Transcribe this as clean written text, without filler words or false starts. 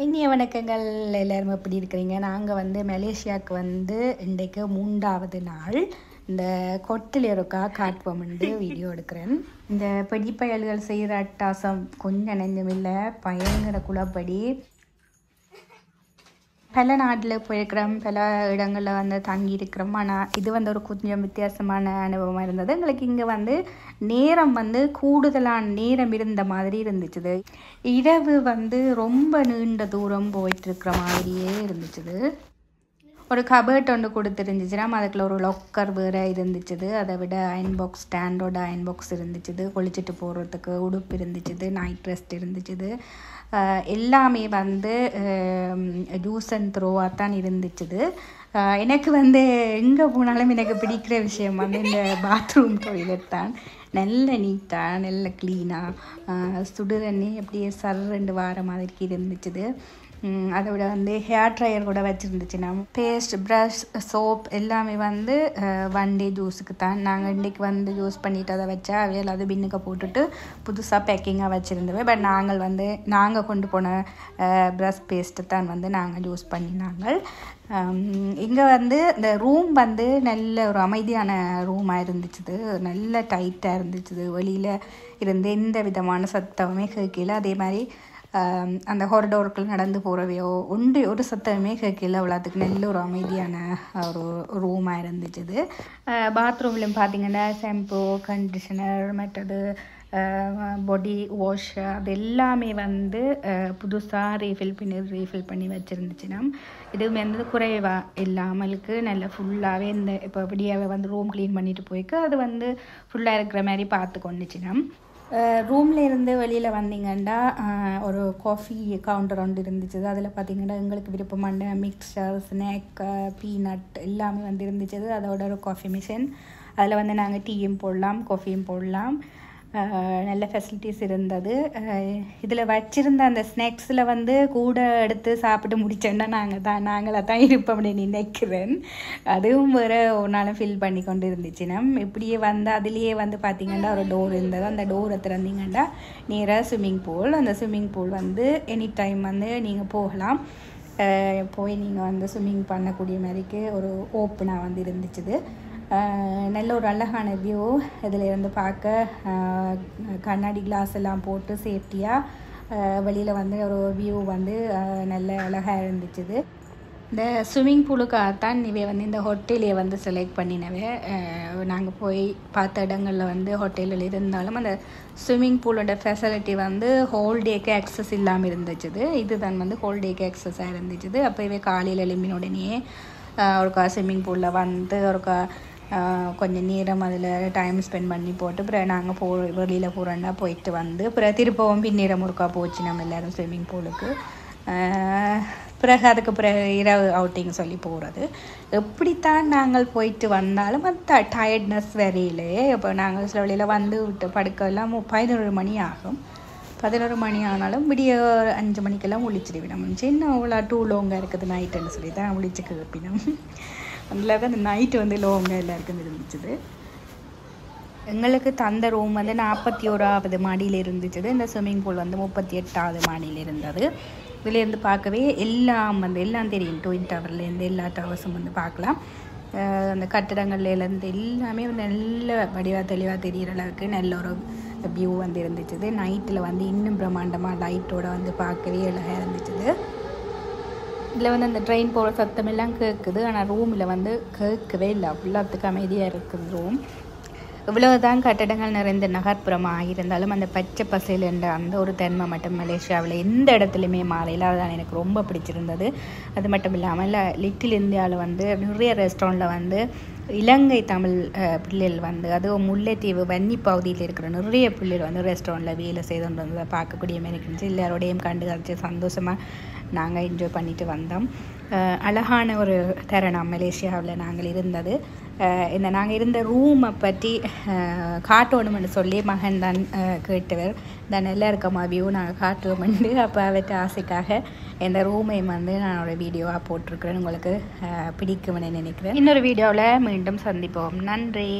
இனிய வணக்கங்கள். எல்லாரும் எப்படி இருக்கிறீங்க? நாங்கள் வந்து மலேசியாவுக்கு வந்து இன்றைக்கு 3வது நாள். இந்த கொட்டிலிருக்கா காட்டுவோம்ண்டு வீடியோ எடுக்கிறேன். இந்த படிப்பயல்கள் செய்கிற அட்டாசம் கொஞ்சம் நெஞ்சமில்லை, பயங்கர குளப்படி. பல நாட்டில் போயிருக்கிறோம், பல இடங்களில் வந்து தங்கி இருக்கிறோம். ஆனால் இது வந்து ஒரு கொஞ்சம் வித்தியாசமான அனுபவமாக இருந்தது. எங்களுக்கு இங்கே வந்து நேரம் வந்து கூடுதலான நேரம் இருந்த மாதிரி இருந்துச்சு. இரவு வந்து ரொம்ப நீண்ட தூரம் போயிட்டுருக்கிற மாதிரியே இருந்துச்சு. ஒரு கபர்ட் ஒன்று கொடுத்துருந்துச்சுன்னா அதுக்குள்ள ஒரு லாக்கர் வேறு இருந்துச்சு. அதை விட அயன் பாக்ஸ், ஸ்டாண்டோட அயன் பாக்ஸ் இருந்துச்சு, குளிச்சுட்டு போகிறதுக்கு உடுப்பு இருந்துச்சு, நைட் ரெஸ்ட் இருந்துச்சு. எல்லாமே வந்து யூஸ் அண்ட் த்ரோவாக தான் இருந்துச்சு. எனக்கு வந்து எங்கே போனாலும் எனக்கு பிடிக்கிற விஷயம் வந்து இந்த பாத்ரூம் டாய்லெட் தான். நல்ல நீட்டாக, நல்ல க்ளீனாக, சுடு தண்ணி அப்படியே சர்ரெண்டு வார மாதிரி இருந்துச்சு. அதை விட வந்து ஹேர் ட்ரையர் கூட வச்சுருந்துச்சுன்னா பேஸ்ட், ப்ரஷ், சோப் எல்லாமே வந்து 1 டே ஜூஸுக்கு தான். நாங்கள் இன்றைக்கி வந்து யூஸ் பண்ணிவிட்டு அதை வச்சா அவையில் அது பின்னுக்கு போட்டுட்டு புதுசாக பேக்கிங்காக வச்சுருந்தோம். பட் நாங்கள் கொண்டு போன ப்ரஷ் பேஸ்ட்டு தான் வந்து நாங்கள் யூஸ் பண்ணினாங்க. இங்கே வந்து இந்த ரூம் வந்து நல்ல ஒரு அமைதியான ரூமாக இருந்துச்சு, நல்ல டைட்டாக இருந்துச்சு. வெளியில் இருந்து எந்த விதமான சத்தமுமே கேட்கல. அதே மாதிரி அந்த ஹாரிடோருக்குள் நடந்து போகிறவையோ ஒரு சத்தமே கேட்கல. அவ்வளோத்துக்கு நல்ல ஒரு அமைதியான ஒரு ரூமாக இருந்துச்சு. பாத்ரூம்லையும் பார்த்திங்கன்னா ஷாம்பு, கண்டிஷனர், மற்றது பாடி வாஷ் அது எல்லாமே வந்து புதுசாக ரீஃபில் பண்ணி வச்சுருந்துச்சுன்னா இதுவுமே வந்து குறைவாக இல்லாமலுக்கு நல்ல ஃபுல்லாகவே இந்த இப்போ அப்படியே வந்து ரூம் க்ளீன் பண்ணிட்டு போய்க்கு அது வந்து ஃபுல்லாக இருக்கிற மாதிரி பார்த்து கொண்டுச்சுன்னா. ரூமில் இருந்து வெளியில் வந்தீங்கன்னா ஒரு காஃபி கவுண்டர் ஒன்று இருந்துச்சு. அதில் பார்த்திங்கன்னா எங்களுக்கு விருப்பமான மிக்சர், ஸ்நாக், பீனட் எல்லாமே வந்து இருந்துச்சு. அதோட ஒரு காஃபி மிஷின், அதில் வந்து நாங்கள் டீயும் போடலாம், காஃபியும் போடலாம். நல்ல ஃபெசிலிட்டிஸ் இருந்தது. இதில் வச்சுருந்த அந்த ஸ்நாக்ஸில் வந்து கூட எடுத்து சாப்பிட்டு முடிச்சோன்னா நாங்களாக தான் இருப்போம் அப்படின்னு நினைக்கிறேன். அதுவும் வேறு ஒரு நாளும் ஃபில் பண்ணி கொண்டு இருந்துச்சுன்னா இப்படியே வந்து அதுலேயே வந்து பார்த்திங்கன்னா ஒரு டோர் இருந்தது. அந்த டோரை திறந்தீங்கன்னா நேராக ஸ்விம்மிங் பூல். அந்த ஸ்விம்மிங் பூல் வந்து எனி டைம் வந்து நீங்கள் போகலாம், போய் நீங்கள் வந்து ஸ்விம்மிங் பண்ணக்கூடிய மாதிரிக்கு ஒரு ஓப்பனாக வந்து இருந்துச்சு. நல்ல ஒரு அழகான வியூ. இதில் இருந்து பார்க்க கண்ணாடி கிளாஸ் எல்லாம் போட்டு சேஃப்டியாக வெளியில் வந்து ஒரு வியூ வந்து நல்ல அழகாக இருந்துச்சு. இந்த ஸ்விம்மிங் பூலுக்காகத்தான் இவை வந்து இந்த ஹோட்டலையே வந்து செலக்ட் பண்ணினவே. நாங்கள் போய் பார்த்த இடங்களில் வந்து ஹோட்டலில் இருந்தாலும் அந்த ஸ்விம்மிங் பூலோட ஃபெசிலிட்டி வந்து ஹோல் டேக்கு ஆக்சஸ் இல்லாமல் இருந்துச்சு. இதுதான் வந்து ஹோல் டேக்கு ஆக்சஸாக இருந்துச்சு. அப்போ இவை காலையில் எழும்பின உடனே ஒருக்கா ஸ்விம்மிங் பூலில் வந்து ஒருக்கா கொஞ்சம் நேரம் அதில் டைம் ஸ்பெண்ட் பண்ணி போட்டு அப்புறம் நாங்கள் வெளியில் போகிறோன்னா போயிட்டு வந்து அப்புறம் திருப்பவும் பின்னேரம் ஒருக்கா போச்சு நம்ம எல்லோரும் ஸ்விம்மிங் பூலுக்கு. பிறகு அதுக்கு பிறகு இரவு அவுட்டிங் சொல்லி போகிறது. எப்படித்தான் நாங்கள் போயிட்டு வந்தாலும் அந்த டயர்ட்னஸ் வரையிலே. இப்போ நாங்கள் சில வழியில் வந்து விட்டு படுக்கலாம் 11 மணி ஆகும். 11 மணி ஆனாலும் விடிய 5 மணிக்கெல்லாம் முழிச்சிடுவினோம். சின்ன அவ்வளோ டூ லோங்காக இருக்குது நைட்டுன்னு சொல்லி தான் முழிச்சு கிளப்பினோம். அதில் தான் அந்த நைட்டு வந்து லோங்காக எல்லாருக்கும் இருந்துச்சு. எங்களுக்கு தந்த ரூம் வந்து 41வது மாடியில் இருந்துச்சு. இந்த ஸ்விம்மிங் பூல் வந்து 38வது மாடியில் இருந்தது. இதிலேருந்து பார்க்கவே எல்லாம் தெரியும். ட்வின் டவர்லேருந்து எல்லா டவர்ஸும் வந்து பார்க்கலாம். அந்த கட்டிடங்கள்லேருந்து எல்லாமே வந்து நல்ல வடிவாக தெளிவாக தெரிகிற அளவுக்கு நல்ல ஒரு வியூ வந்து இருந்துச்சு. நைட்டில் வந்து இன்னும் பிரம்மாண்டமாக லைட்டோடு வந்து பார்க்கவே அழகாக இருந்துச்சு. இதில் வந்து அந்த ட்ரெயின் போகிற சத்தமெல்லாம் கேட்குது, ஆனால் ரூமில் வந்து கேட்கவே இல்லை. அவ்வளோத்துக்கு அமைதியாக இருக்குது ரூம். இவ்வளவுதான் கட்டடங்கள் நிறைந்த நகர்ப்புறமாக இருந்தாலும் அந்த பச்சை பசையில் என்ற அந்த ஒரு தன்மை மட்டும் மலேசியாவில் எந்த இடத்துலையுமே மாலையில் அதுதான் எனக்கு ரொம்ப பிடிச்சிருந்தது. அது மட்டும் இல்லாமல் லிட்டில் இந்தியாவில் வந்து நிறைய ரெஸ்டாரண்ட்டில் வந்து இலங்கை தமிழ் பிள்ளைகள் வந்து அதுவும் முல்லைத்தீவு வன்னி பகுதியில் இருக்கிற நிறைய பிள்ளைகள் வந்து ரெஸ்டாரண்ட்டில் வேலை செய்துட்டு வந்ததை பார்க்கக்கூடிய மாதிரி இருந்துச்சு. எல்லாரோடையும் கண்டு சந்தோஷமாக நாங்கள் என்ஜாய் பண்ணிட்டு வந்தோம். அழகான ஒரு தருணம் மலேசியாவில் நாங்கள் இருந்தது. நாங்கள் இருந்த ரூமை பற்றி காட்டணும்னு சொல்லி மகன் தான் கேட்டவர். தான் நல்லா இருக்கமா வியூ நாங்கள் காட்டுவோம்ண்டு. அப்போ அவற்றை ஆசைக்காக இந்த ரூமையும் வந்து நான் ஒரு வீடியோவாக போட்டிருக்கிறேன். உங்களுக்கு பிடிக்கும்னு நினைக்கிறேன். இன்னொரு வீடியோவில் மீண்டும் சந்திப்போம். நன்றி.